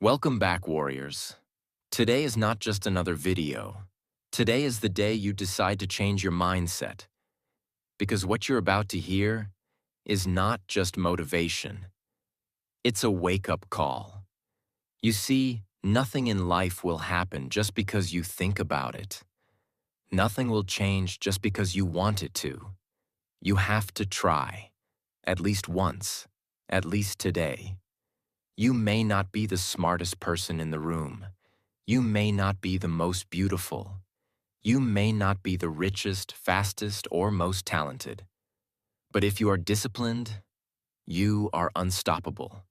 Welcome back, warriors. Today is not just another video. Today is the day you decide to change your mindset, because what you're about to hear is not just motivation. It's a wake-up call. You see, nothing in life will happen just because you think about it. Nothing will change just because you want it to. You have to try, at least once, at least today. You may not be the smartest person in the room. You may not be the most beautiful. You may not be the richest, fastest, or most talented. But if you are disciplined, you are unstoppable.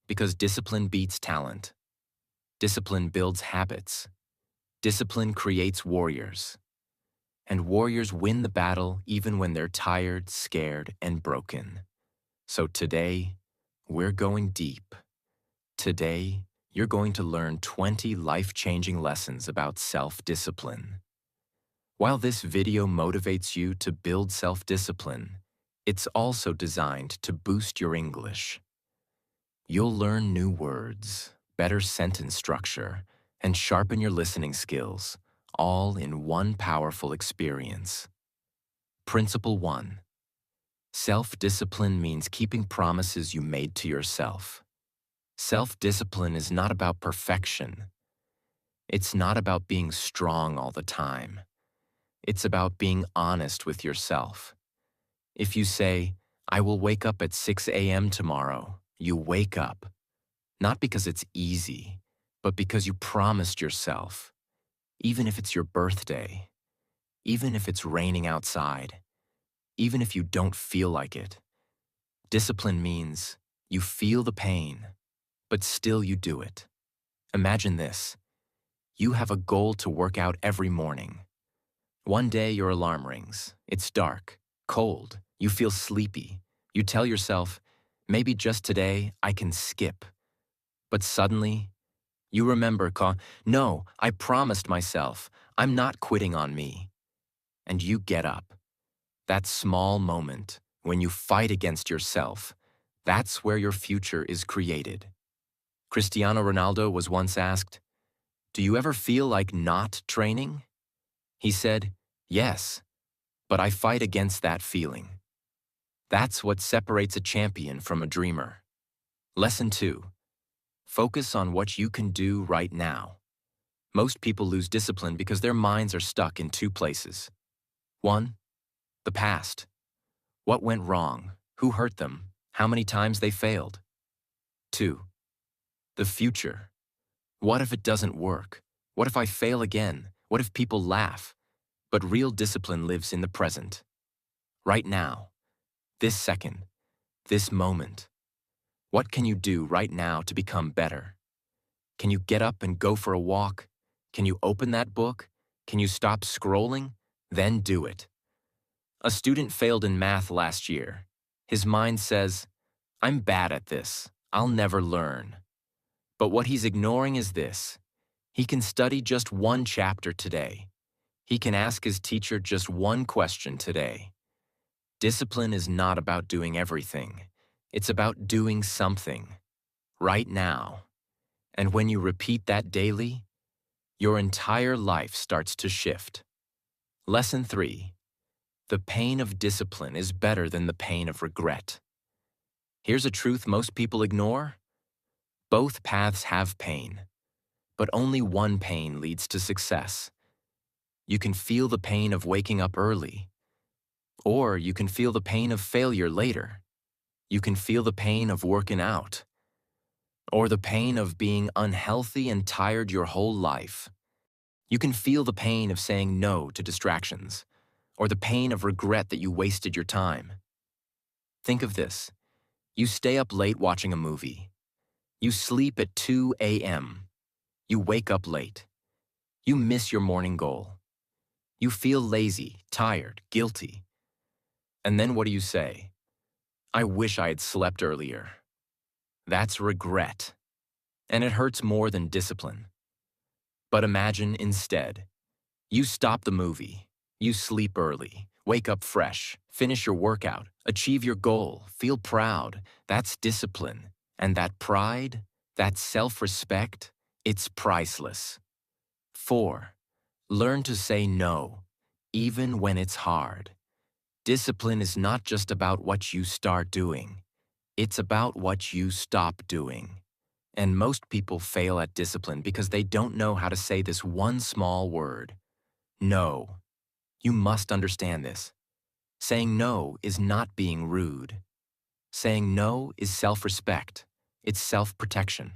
Because discipline beats talent. Discipline builds habits. Discipline creates warriors. And warriors win the battle even when they're tired, scared, and broken. So today, we're going deep. Today, you're going to learn 20 life-changing lessons about self-discipline. While this video motivates you to build self-discipline, it's also designed to boost your English. You'll learn new words, better sentence structure, and sharpen your listening skills, all in one powerful experience. Principle 1. Self-discipline means keeping promises you made to yourself. Self-discipline is not about perfection. It's not about being strong all the time. It's about being honest with yourself. If you say, "I will wake up at 6 a.m. tomorrow," you wake up. Not because it's easy, but because you promised yourself. Even if it's your birthday, even if it's raining outside, even if you don't feel like it. Discipline means you feel the pain, but still you do it. Imagine this. You have a goal to work out every morning. One day your alarm rings. It's dark, cold, you feel sleepy. You tell yourself, maybe just today I can skip. But suddenly, you remember, no, I promised myself, I'm not quitting on me. And you get up. That small moment, when you fight against yourself, that's where your future is created. Cristiano Ronaldo was once asked, "Do you ever feel like not training?" He said, "Yes, but I fight against that feeling." That's what separates a champion from a dreamer. Lesson 2. Focus on what you can do right now. Most people lose discipline because their minds are stuck in two places. 1. The past. What went wrong? Who hurt them? How many times they failed? 2. The future. What if it doesn't work? What if I fail again? What if people laugh? But real discipline lives in the present. Right now. This second. This moment. What can you do right now to become better? Can you get up and go for a walk? Can you open that book? Can you stop scrolling? Then do it. A student failed in math last year. His mind says, "I'm bad at this. I'll never learn." But what he's ignoring is this. He can study just one chapter today. He can ask his teacher just one question today. Discipline is not about doing everything. It's about doing something, right now. And when you repeat that daily, your entire life starts to shift. Lesson 3. The pain of discipline is better than the pain of regret. Here's a truth most people ignore. Both paths have pain, but only one pain leads to success. You can feel the pain of waking up early, or you can feel the pain of failure later. You can feel the pain of working out, or the pain of being unhealthy and tired your whole life. You can feel the pain of saying no to distractions, or the pain of regret that you wasted your time. Think of this. You stay up late watching a movie. You sleep at 2 a.m. You wake up late. You miss your morning goal. You feel lazy, tired, guilty. And then what do you say? "I wish I had slept earlier." That's regret. And it hurts more than discipline. But imagine instead, you stop the movie, you sleep early, wake up fresh, finish your workout, achieve your goal, feel proud. That's discipline. And that pride, That self-respect, it's priceless. 4. Learn to say no, even when it's hard. Discipline is not just about what you start doing. It's about what you stop doing. And most people fail at discipline because they don't know how to say this one small word. No. You must understand this. Saying no is not being rude. Saying no is self-respect. It's self-protection.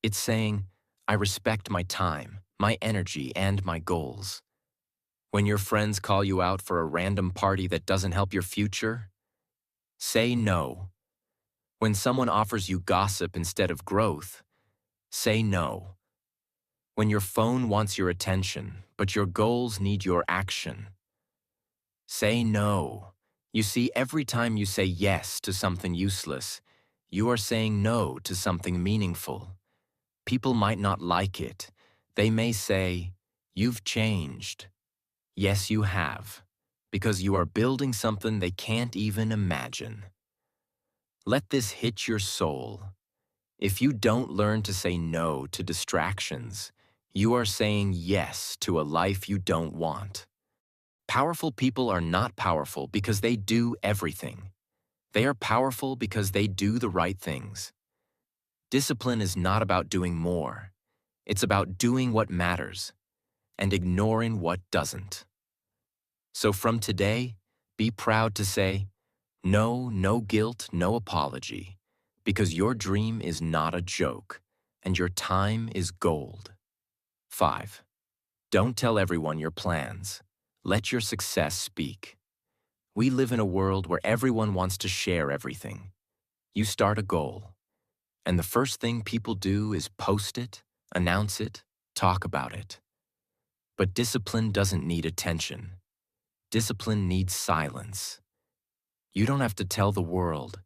It's saying, I respect my time, my energy, and my goals. When your friends call you out for a random party that doesn't help your future, say no. When someone offers you gossip instead of growth, say no. When your phone wants your attention, but your goals need your action, say no. You see, every time you say yes to something useless, you are saying no to something meaningful. People might not like it. They may say, "You've changed." Yes, you have, because you are building something they can't even imagine. Let this hit your soul. If you don't learn to say no to distractions, you are saying yes to a life you don't want. Powerful people are not powerful because they do everything. They are powerful because they do the right things. Discipline is not about doing more. It's about doing what matters and ignoring what doesn't. So from today, be proud to say, no, no guilt, no apology, because your dream is not a joke and your time is gold. 5. Don't tell everyone your plans. Let your success speak. We live in a world where everyone wants to share everything. You start a goal, and the first thing people do is post it, announce it, talk about it. But discipline doesn't need attention. Discipline needs silence. You don't have to tell the world,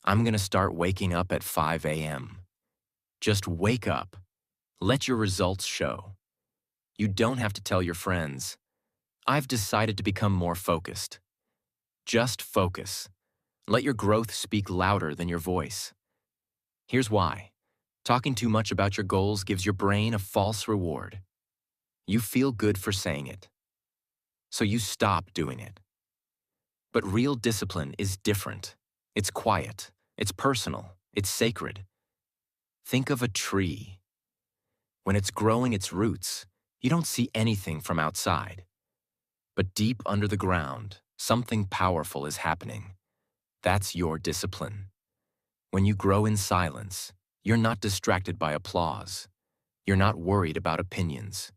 I'm going to start waking up at 5 a.m. Just wake up. Let your results show. You don't have to tell your friends, I've decided to become more focused. Just focus. Let your growth speak louder than your voice. Here's why. Talking too much about your goals gives your brain a false reward. You feel good for saying it, so you stop doing it. But real discipline is different. It's quiet, it's personal, it's sacred. Think of a tree. When it's growing its roots, you don't see anything from outside. But deep under the ground, something powerful is happening. That's your discipline. When you grow in silence, you're not distracted by applause. You're not worried about opinions.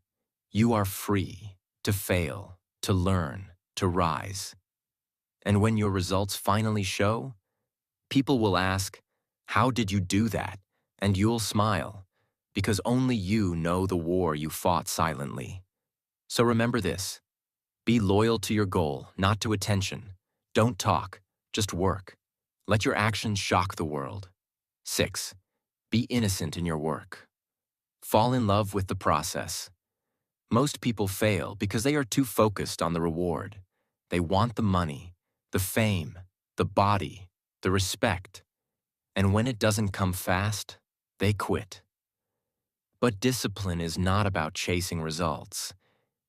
You are free to fail, to learn, to rise. And when your results finally show, people will ask, how did you do that? And you'll smile, because only you know the war you fought silently. So remember this. Be loyal to your goal, not to attention. Don't talk, just work. Let your actions shock the world. 6. Be innocent in your work. Fall in love with the process. Most people fail because they are too focused on the reward. They want the money, the fame, the body, the respect. And when it doesn't come fast, they quit. But discipline is not about chasing results.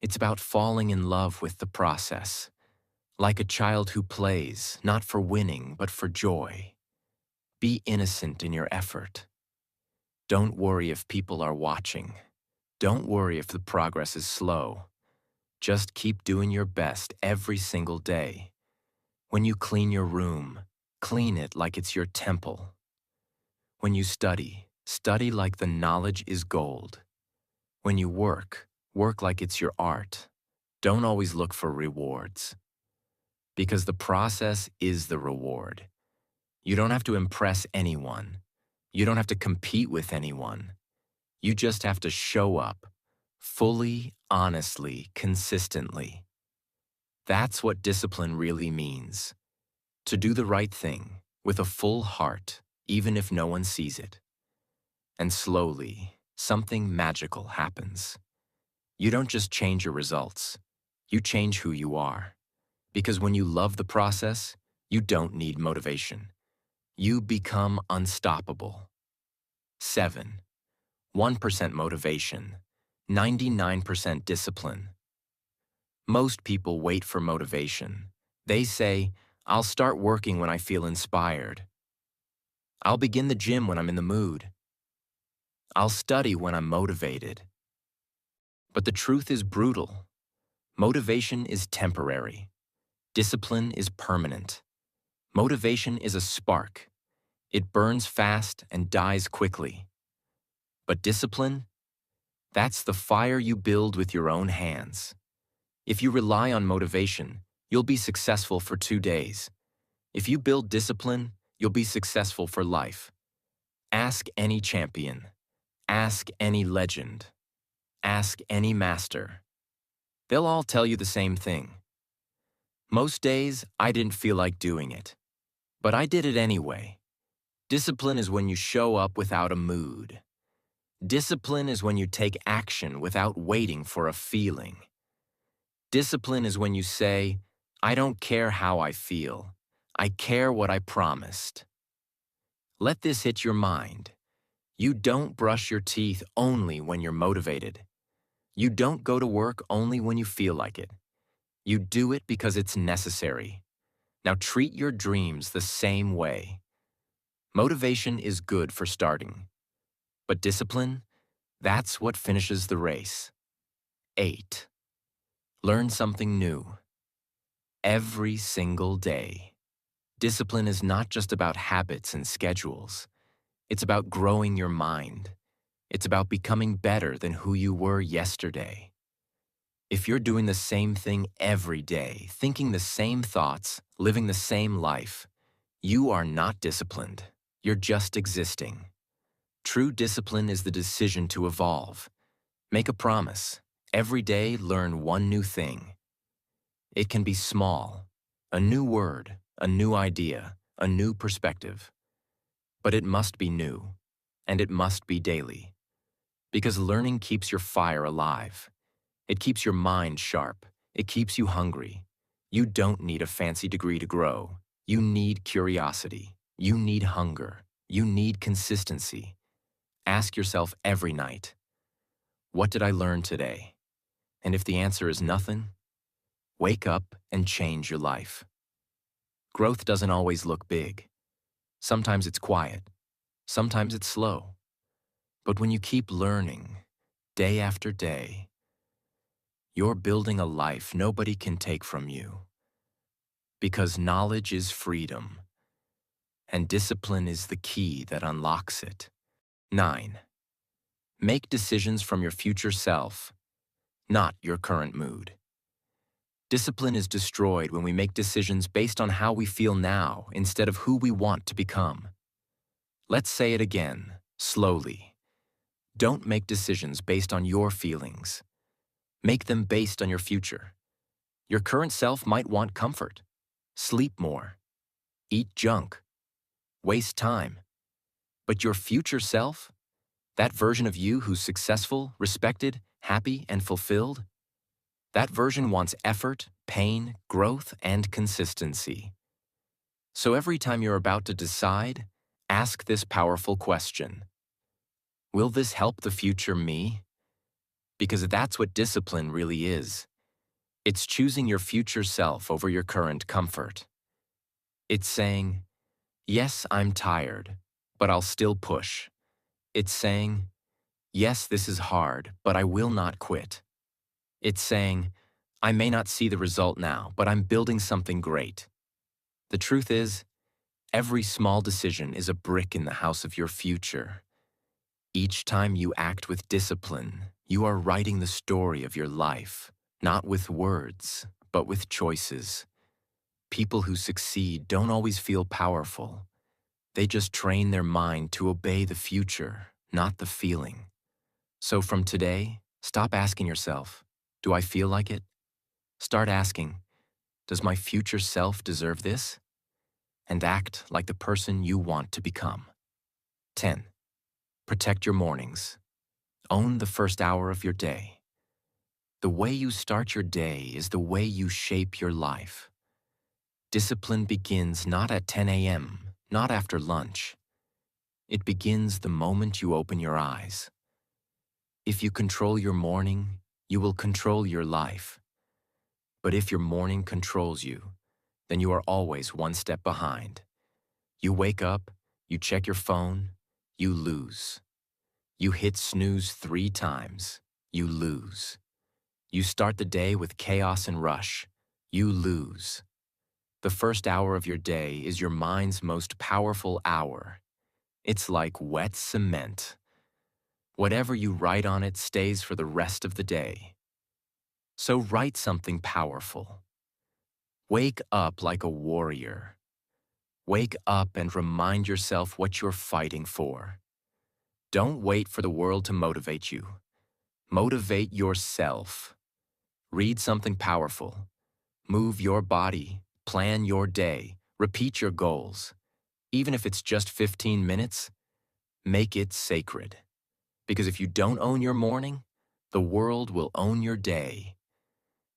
It's about falling in love with the process. Like a child who plays, not for winning, but for joy. Be innocent in your effort. Don't worry if people are watching. Don't worry if the progress is slow. Just keep doing your best every single day. When you clean your room, clean it like it's your temple. When you study, study like the knowledge is gold. When you work, work like it's your art. Don't always look for rewards. Because the process is the reward. You don't have to impress anyone. You don't have to compete with anyone. You just have to show up, fully, honestly, consistently. That's what discipline really means. To do the right thing, with a full heart, even if no one sees it. And slowly, something magical happens. You don't just change your results, you change who you are. Because when you love the process, you don't need motivation. You become unstoppable. 7. 1% motivation, 99% discipline. Most people wait for motivation. They say, I'll start working when I feel inspired. I'll begin the gym when I'm in the mood. I'll study when I'm motivated. But the truth is brutal. Motivation is temporary. Discipline is permanent. Motivation is a spark. It burns fast and dies quickly. But discipline? That's the fire you build with your own hands. If you rely on motivation, you'll be successful for 2 days. If you build discipline, you'll be successful for life. Ask any champion. Ask any legend. Ask any master. They'll all tell you the same thing. Most days, I didn't feel like doing it. But I did it anyway. Discipline is when you show up without a mood. Discipline is when you take action without waiting for a feeling. Discipline is when you say, I don't care how I feel. I care what I promised. Let this hit your mind. You don't brush your teeth only when you're motivated. You don't go to work only when you feel like it. You do it because it's necessary. Now treat your dreams the same way. Motivation is good for starting. But discipline, that's what finishes the race. 8. Learn something new. Every single day. Discipline is not just about habits and schedules. It's about growing your mind. It's about becoming better than who you were yesterday. If you're doing the same thing every day, thinking the same thoughts, living the same life, you are not disciplined. You're just existing. True discipline is the decision to evolve. Make a promise. Every day, learn one new thing. It can be small, a new word, a new idea, a new perspective. But it must be new, and it must be daily. Because learning keeps your fire alive. It keeps your mind sharp. It keeps you hungry. You don't need a fancy degree to grow. You need curiosity. You need hunger. You need consistency. Ask yourself every night, what did I learn today? And if the answer is nothing, wake up and change your life. Growth doesn't always look big. Sometimes it's quiet. Sometimes it's slow. But when you keep learning, day after day, you're building a life nobody can take from you. Because knowledge is freedom, and discipline is the key that unlocks it. 9. Make decisions from your future self, not your current mood. Discipline is destroyed when we make decisions based on how we feel now instead of who we want to become. Let's say it again, slowly. Don't make decisions based on your feelings. Make them based on your future. Your current self might want comfort, sleep more, eat junk, waste time. But your future self, that version of you who's successful, respected, happy, and fulfilled, that version wants effort, pain, growth, and consistency. So every time you're about to decide, ask this powerful question. Will this help the future me? Because that's what discipline really is. It's choosing your future self over your current comfort. It's saying, yes, I'm tired, but I'll still push. It's saying, yes, this is hard, but I will not quit. It's saying, I may not see the result now, but I'm building something great. The truth is, every small decision is a brick in the house of your future. Each time you act with discipline, you are writing the story of your life, not with words, but with choices. People who succeed don't always feel powerful. They just train their mind to obey the future, not the feeling. So from today, stop asking yourself, do I feel like it? Start asking, does my future self deserve this? And act like the person you want to become. 10. Protect your mornings. Own the first hour of your day. The way you start your day is the way you shape your life. Discipline begins not at 10 a.m., not after lunch. It begins the moment you open your eyes. If you control your morning, you will control your life. But if your morning controls you, then you are always one step behind. You wake up, you check your phone, you lose. You hit snooze 3 times, you lose. You start the day with chaos and rush, you lose. The first hour of your day is your mind's most powerful hour. It's like wet cement. Whatever you write on it stays for the rest of the day. So write something powerful. Wake up like a warrior. Wake up and remind yourself what you're fighting for. Don't wait for the world to motivate you. Motivate yourself. Read something powerful. Move your body. Plan your day. Repeat your goals. Even if it's just 15 minutes, make it sacred. Because if you don't own your morning, the world will own your day.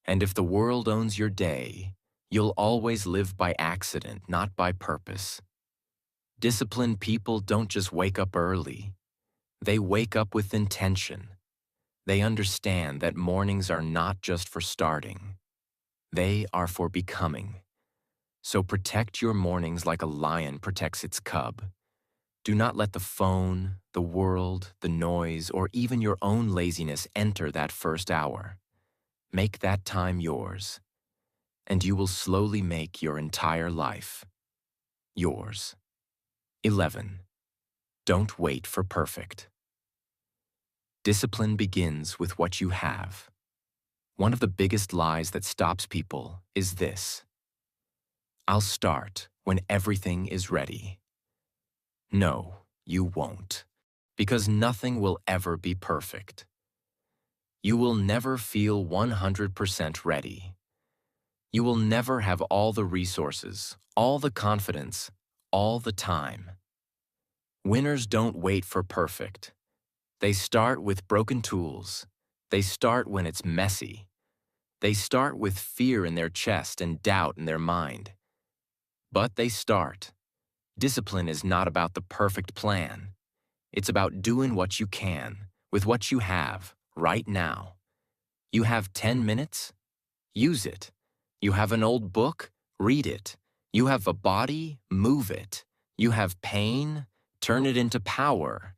And if the world owns your day, you'll always live by accident, not by purpose. Disciplined people don't just wake up early. They wake up with intention. They understand that mornings are not just for starting. They are for becoming. So protect your mornings like a lion protects its cub. Do not let the phone, the world, the noise, or even your own laziness enter that first hour. Make that time yours, and you will slowly make your entire life yours. 11. Don't wait for perfect. Discipline begins with what you have. One of the biggest lies that stops people is this: I'll start when everything is ready. No, you won't, because nothing will ever be perfect. You will never feel 100% ready. You will never have all the resources, all the confidence, all the time. Winners don't wait for perfect. They start with broken tools. They start when it's messy. They start with fear in their chest and doubt in their mind. But they start. Discipline is not about the perfect plan. It's about doing what you can, with what you have, right now. You have 10 minutes? Use it. You have an old book? Read it. You have a body? Move it. You have pain? Turn it into power.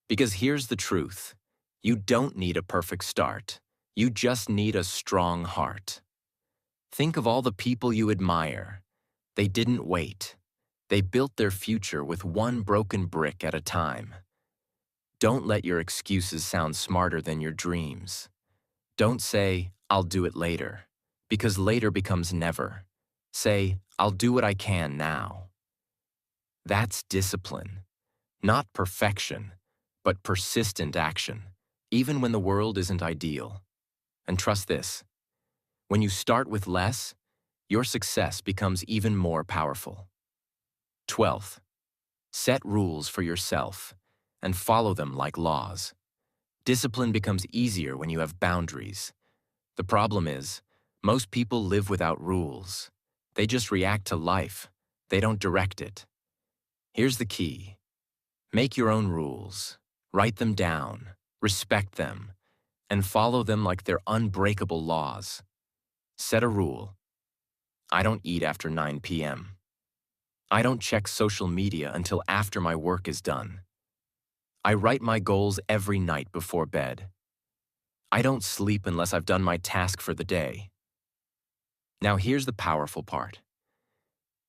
Because here's the truth. You don't need a perfect start. You just need a strong heart. Think of all the people you admire. They didn't wait. They built their future with one broken brick at a time. Don't let your excuses sound smarter than your dreams. Don't say, I'll do it later, because later becomes never. Say, I'll do what I can now. That's discipline. Not perfection, but persistent action, even when the world isn't ideal. And trust this, when you start with less, your success becomes even more powerful. 12th, set rules for yourself and follow them like laws. Discipline becomes easier when you have boundaries. The problem is, most people live without rules. They just react to life. They don't direct it. Here's the key. Make your own rules. Write them down, respect them, and follow them like they're unbreakable laws. Set a rule. I don't eat after 9 p.m. I don't check social media until after my work is done. I write my goals every night before bed. I don't sleep unless I've done my task for the day. Now here's the powerful part.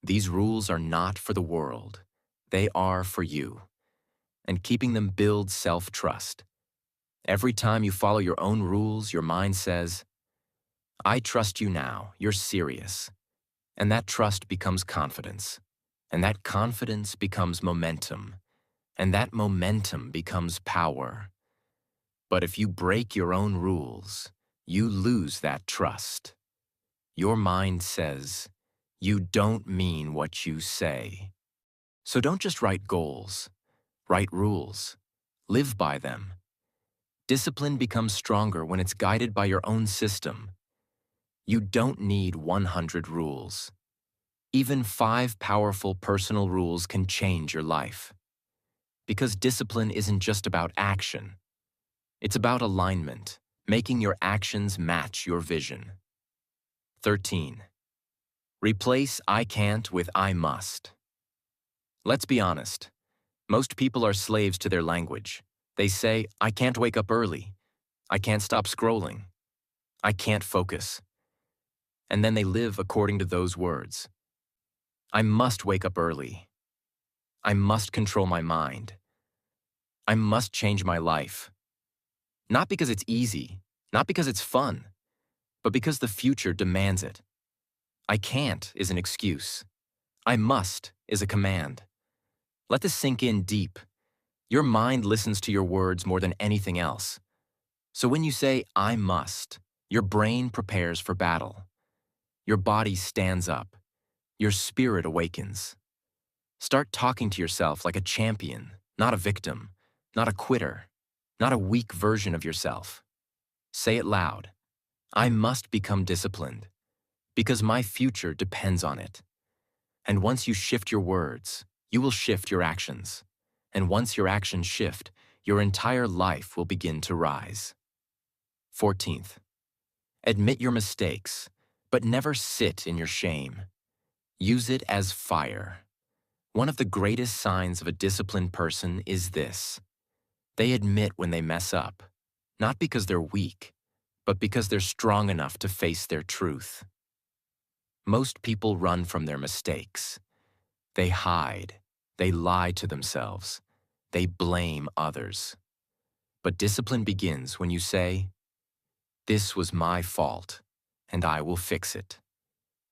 These rules are not for the world. They are for you. And keeping them builds self-trust. Every time you follow your own rules, your mind says, I trust you now, you're serious. And that trust becomes confidence. And that confidence becomes momentum. And that momentum becomes power. But if you break your own rules, you lose that trust. Your mind says, you don't mean what you say. So don't just write goals. Write rules. Live by them. Discipline becomes stronger when it's guided by your own system. You don't need 100 rules. Even 5 powerful personal rules can change your life. Because discipline isn't just about action. It's about alignment, making your actions match your vision. 13. Replace I can't with I must. Let's be honest. Most people are slaves to their language. They say, I can't wake up early. I can't stop scrolling. I can't focus. And then they live according to those words. I must wake up early. I must control my mind. I must change my life. Not because it's easy, not because it's fun, but because the future demands it. I can't is an excuse. I must is a command. Let this sink in deep. Your mind listens to your words more than anything else. So when you say, I must, your brain prepares for battle. Your body stands up. Your spirit awakens. Start talking to yourself like a champion, not a victim, not a quitter, not a weak version of yourself. Say it loud. I must become disciplined because my future depends on it. And once you shift your words, you will shift your actions. And once your actions shift, your entire life will begin to rise. 14th, admit your mistakes, but never sit in your shame. Use it as fire. One of the greatest signs of a disciplined person is this. They admit when they mess up, not because they're weak, but because they're strong enough to face their truth. Most people run from their mistakes. They hide. They lie to themselves. They blame others. But discipline begins when you say, this was my fault, and I will fix it.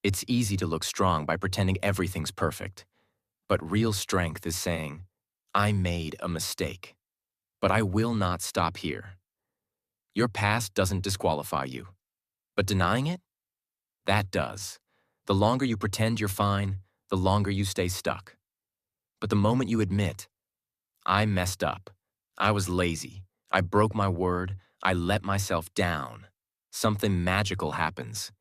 It's easy to look strong by pretending everything's perfect. But real strength is saying, I made a mistake, but I will not stop here. Your past doesn't disqualify you, but denying it? That does. The longer you pretend you're fine, the longer you stay stuck. But the moment you admit, I messed up, I was lazy, I broke my word, I let myself down, something magical happens.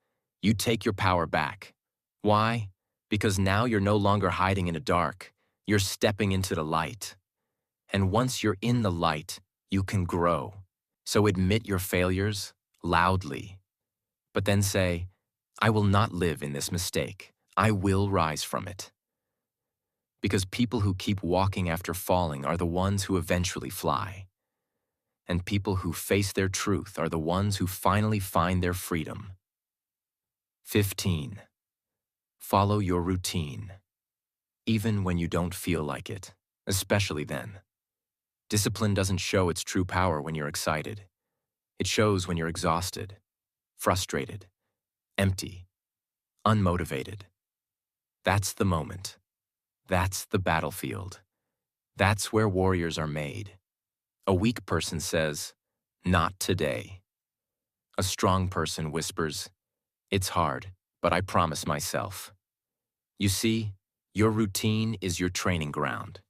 You take your power back. Why? Because now you're no longer hiding in the dark, you're stepping into the light. And once you're in the light, you can grow. So admit your failures loudly. But then say, I will not live in this mistake. I will rise from it. Because people who keep walking after falling are the ones who eventually fly. And people who face their truth are the ones who finally find their freedom. 15. Follow your routine. Even when you don't feel like it, especially then. Discipline doesn't show its true power when you're excited. It shows when you're exhausted, frustrated, empty, unmotivated. That's the moment. That's the battlefield. That's where warriors are made. A weak person says, not today. A strong person whispers, it's hard, but I promise myself. You see, your routine is your training ground.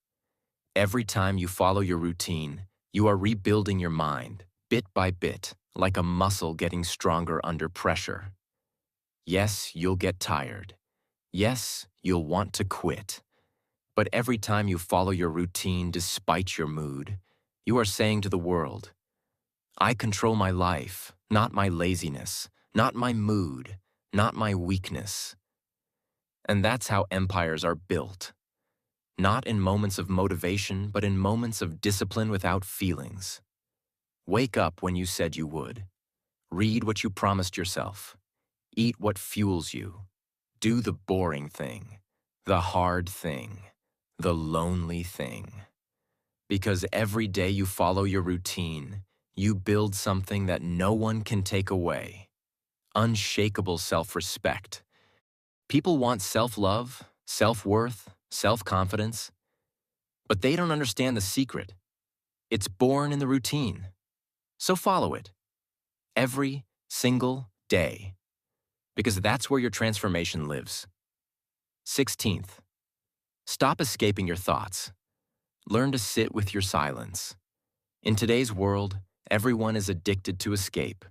Every time you follow your routine, you are rebuilding your mind, bit by bit, like a muscle getting stronger under pressure. Yes, you'll get tired. Yes, you'll want to quit. But every time you follow your routine despite your mood, you are saying to the world, I control my life, not my laziness, not my mood, not my weakness. And that's how empires are built. Not in moments of motivation, but in moments of discipline without feelings. Wake up when you said you would. Read what you promised yourself. Eat what fuels you. Do the boring thing, the hard thing, the lonely thing. Because every day you follow your routine, you build something that no one can take away. Unshakable self-respect. People want self-love, self-worth, self-confidence, but they don't understand the secret. It's born in the routine. So follow it. Every single day. Because that's where your transformation lives. 16th, stop escaping your thoughts. Learn to sit with your silence. In today's world, everyone is addicted to escape.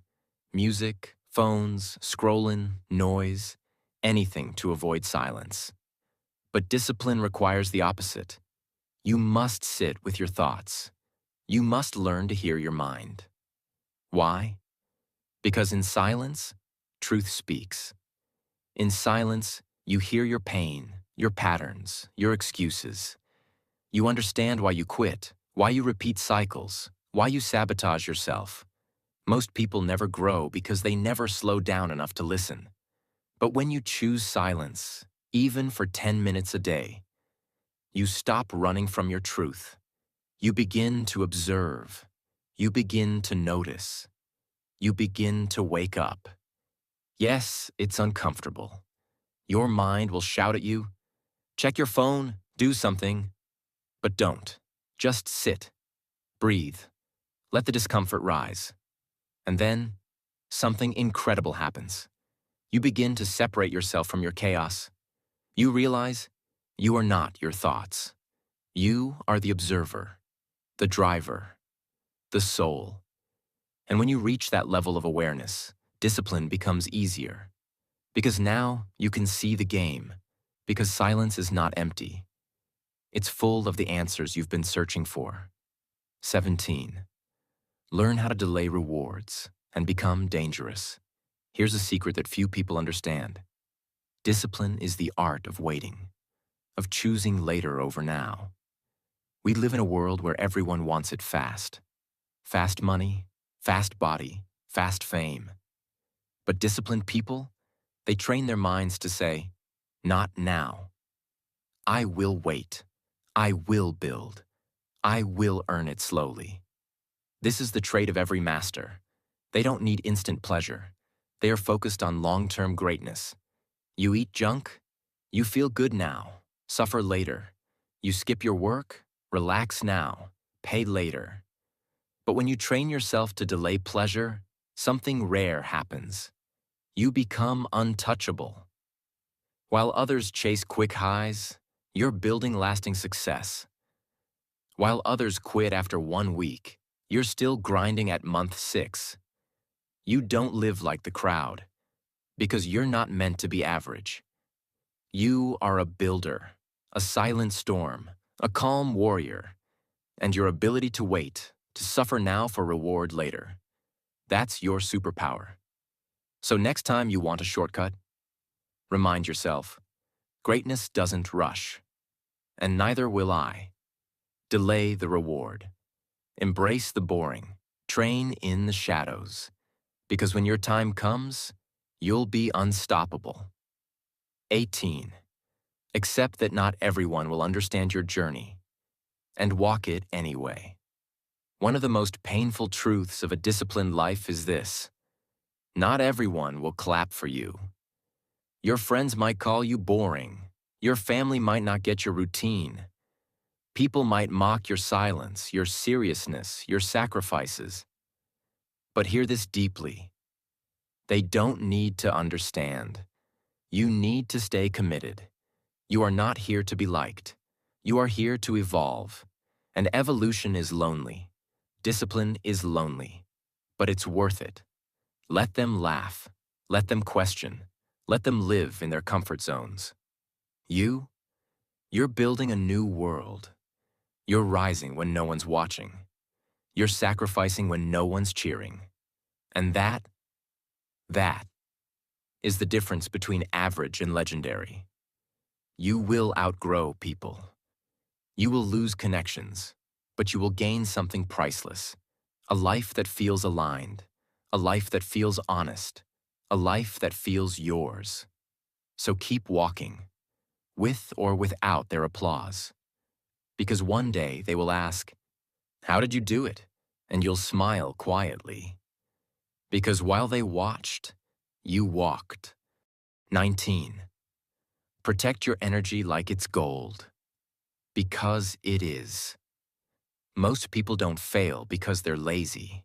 Music, phones, scrolling, noise, anything to avoid silence. But discipline requires the opposite. You must sit with your thoughts. You must learn to hear your mind. Why? Because in silence, truth speaks. In silence, you hear your pain, your patterns, your excuses. You understand why you quit, why you repeat cycles, why you sabotage yourself. Most people never grow because they never slow down enough to listen. But when you choose silence, even for 10 minutes a day, you stop running from your truth. You begin to observe. You begin to notice. You begin to wake up. Yes, it's uncomfortable. Your mind will shout at you, check your phone, do something. But don't. Just sit. Breathe. Let the discomfort rise. And then, something incredible happens. You begin to separate yourself from your chaos. You realize you are not your thoughts. You are the observer, the driver, the soul. And when you reach that level of awareness, discipline becomes easier. Because now you can see the game. Because silence is not empty. It's full of the answers you've been searching for. 17. Learn how to delay rewards and become dangerous. Here's a secret that few people understand. Discipline is the art of waiting, of choosing later over now. We live in a world where everyone wants it fast. Fast money, fast body, fast fame. But disciplined people, they train their minds to say, not now. I will wait. I will build. I will earn it slowly. This is the trait of every master. They don't need instant pleasure. They are focused on long-term greatness. You eat junk? You feel good now. Suffer later. You skip your work? Relax now. Pay later. But when you train yourself to delay pleasure, something rare happens. You become untouchable. While others chase quick highs, you're building lasting success. While others quit after 1 week, you're still grinding at month 6. You don't live like the crowd, because you're not meant to be average. You are a builder, a silent storm, a calm warrior, and your ability to wait, to suffer now for reward later. That's your superpower. So next time you want a shortcut, remind yourself, greatness doesn't rush, and neither will I. Delay the reward. Embrace the boring. Train in the shadows. Because when your time comes, you'll be unstoppable. 18. Accept that not everyone will understand your journey, and walk it anyway. One of the most painful truths of a disciplined life is this: not everyone will clap for you. Your friends might call you boring. Your family might not get your routine. People might mock your silence, your seriousness, your sacrifices. But hear this deeply. They don't need to understand. You need to stay committed. You are not here to be liked. You are here to evolve. And evolution is lonely. Discipline is lonely. But it's worth it. Let them laugh. Let them question. Let them live in their comfort zones. You're building a new world. You're rising when no one's watching. You're sacrificing when no one's cheering. And that is the difference between average and legendary. You will outgrow people. You will lose connections, but you will gain something priceless. A life that feels aligned. A life that feels honest. A life that feels yours. So keep walking, with or without their applause. Because one day they will ask, "How did you do it?" And you'll smile quietly. Because while they watched, you walked. 19. Protect your energy like it's gold. Because it is. Most people don't fail because they're lazy.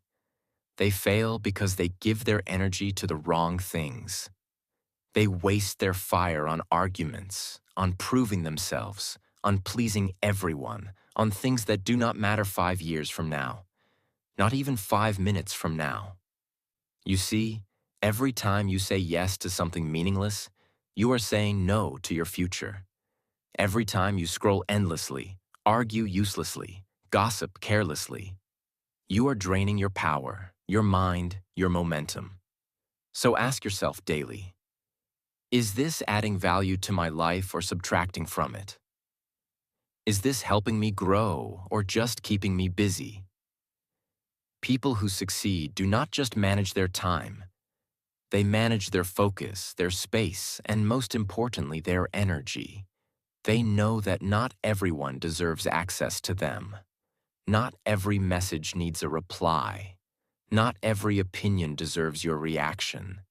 They fail because they give their energy to the wrong things. They waste their fire on arguments, on proving themselves, on pleasing everyone, on things that do not matter 5 years from now, not even 5 minutes from now. You see, every time you say yes to something meaningless, you are saying no to your future. Every time you scroll endlessly, argue uselessly, gossip carelessly. You are draining your power, your mind, your momentum. So ask yourself daily, is this adding value to my life or subtracting from it? Is this helping me grow or just keeping me busy? People who succeed do not just manage their time. They manage their focus, their space, and most importantly, their energy. They know that not everyone deserves access to them. Not every message needs a reply. Not every opinion deserves your reaction.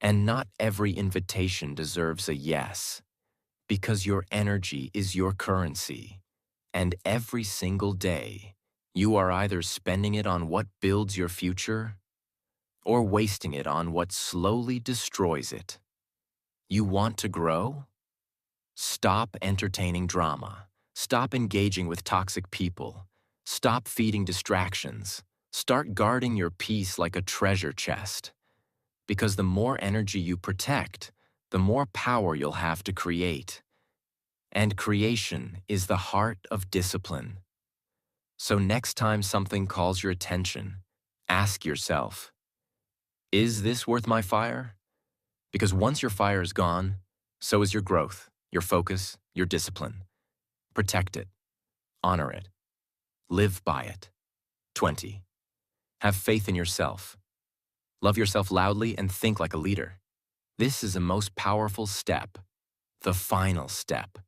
And not every invitation deserves a yes. Because your energy is your currency. And every single day, you are either spending it on what builds your future or wasting it on what slowly destroys it. You want to grow? Stop entertaining drama. Stop engaging with toxic people. Stop feeding distractions. Start guarding your peace like a treasure chest. Because the more energy you protect, the more power you'll have to create. And creation is the heart of discipline. So next time something calls your attention, ask yourself, is this worth my fire? Because once your fire is gone, so is your growth, your focus, your discipline. Protect it. Honor it. Live by it. 20. Have faith in yourself. Love yourself loudly and think like a leader. This is the most powerful step, the final step,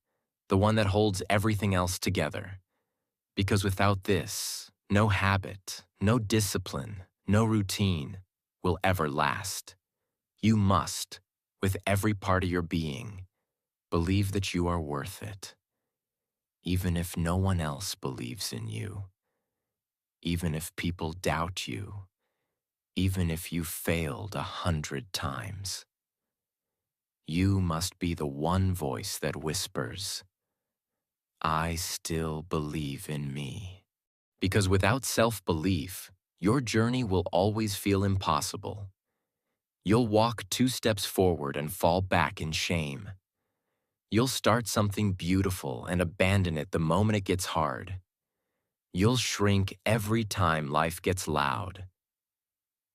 the one that holds everything else together. Because without this, no habit, no discipline, no routine will ever last. You must, with every part of your being, believe that you are worth it. Even if no one else believes in you. Even if people doubt you. Even if you failed 100 times. You must be the one voice that whispers, I still believe in me. Because without self-belief, your journey will always feel impossible. You'll walk 2 steps forward and fall back in shame. You'll start something beautiful and abandon it the moment it gets hard. You'll shrink every time life gets loud.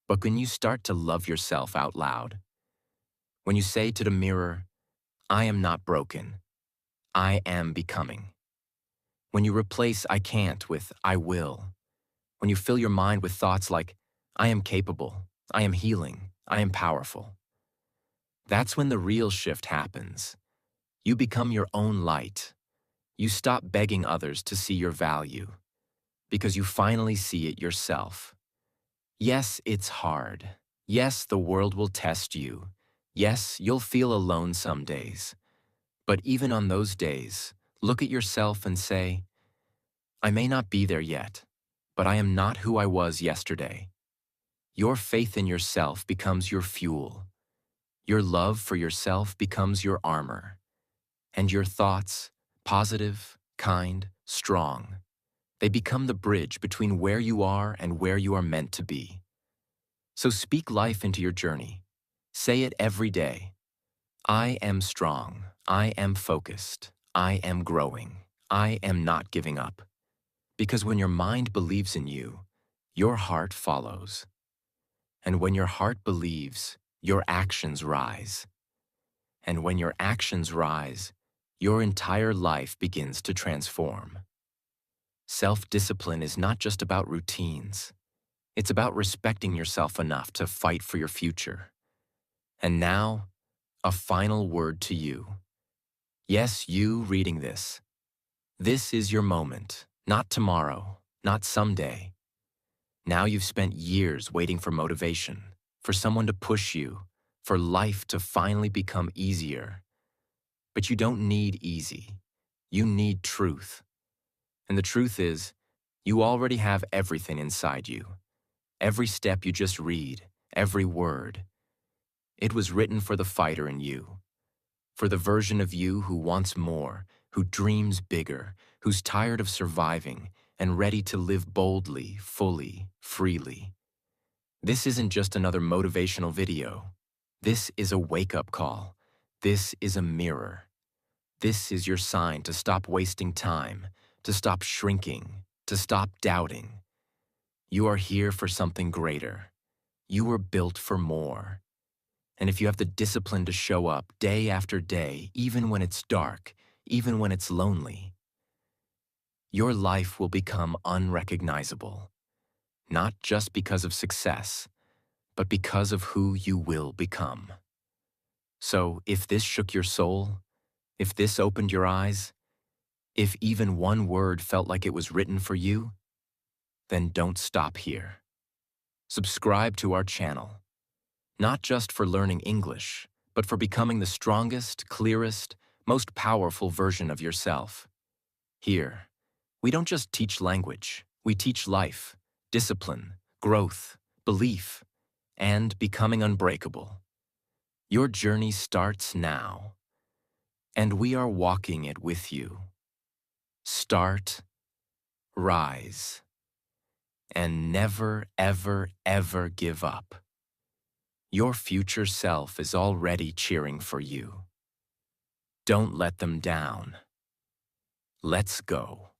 But when you start to love yourself out loud, when you say to the mirror, I am not broken, I am becoming. When you replace I can't with I will. When you fill your mind with thoughts like, I am capable, I am healing, I am powerful. That's when the real shift happens. You become your own light. You stop begging others to see your value, because you finally see it yourself. Yes, it's hard. Yes, the world will test you. Yes, you'll feel alone some days. But even on those days, look at yourself and say, I may not be there yet, but I am not who I was yesterday. Your faith in yourself becomes your fuel. Your love for yourself becomes your armor. And your thoughts, positive, kind, strong, they become the bridge between where you are and where you are meant to be. So speak life into your journey. Say it every day. I am strong. I am focused. I am growing. I am not giving up. Because when your mind believes in you, your heart follows. And when your heart believes, your actions rise. And when your actions rise, your entire life begins to transform. Self-discipline is not just about routines. It's about respecting yourself enough to fight for your future. And now, a final word to you. Yes, you reading this. This is your moment, not tomorrow, not someday. Now you've spent years waiting for motivation, for someone to push you, for life to finally become easier. But you don't need easy. You need truth. And the truth is, you already have everything inside you. Every step you just read, every word. It was written for the fighter in you. For the version of you who wants more, who dreams bigger, who's tired of surviving and ready to live boldly, fully, freely. This isn't just another motivational video. This is a wake-up call. This is a mirror. This is your sign to stop wasting time, to stop shrinking, to stop doubting. You are here for something greater. You were built for more. And if you have the discipline to show up day after day, even when it's dark, even when it's lonely, your life will become unrecognizable, not just because of success, but because of who you will become. So if this shook your soul, if this opened your eyes, if even one word felt like it was written for you, then don't stop here. Subscribe to our channel, not just for learning English, but for becoming the strongest, clearest, most powerful version of yourself. Here, we don't just teach language, we teach life, discipline, growth, belief, and becoming unbreakable. Your journey starts now, and we are walking it with you. Start, rise, and never, ever, ever give up. Your future self is already cheering for you. Don't let them down. Let's go.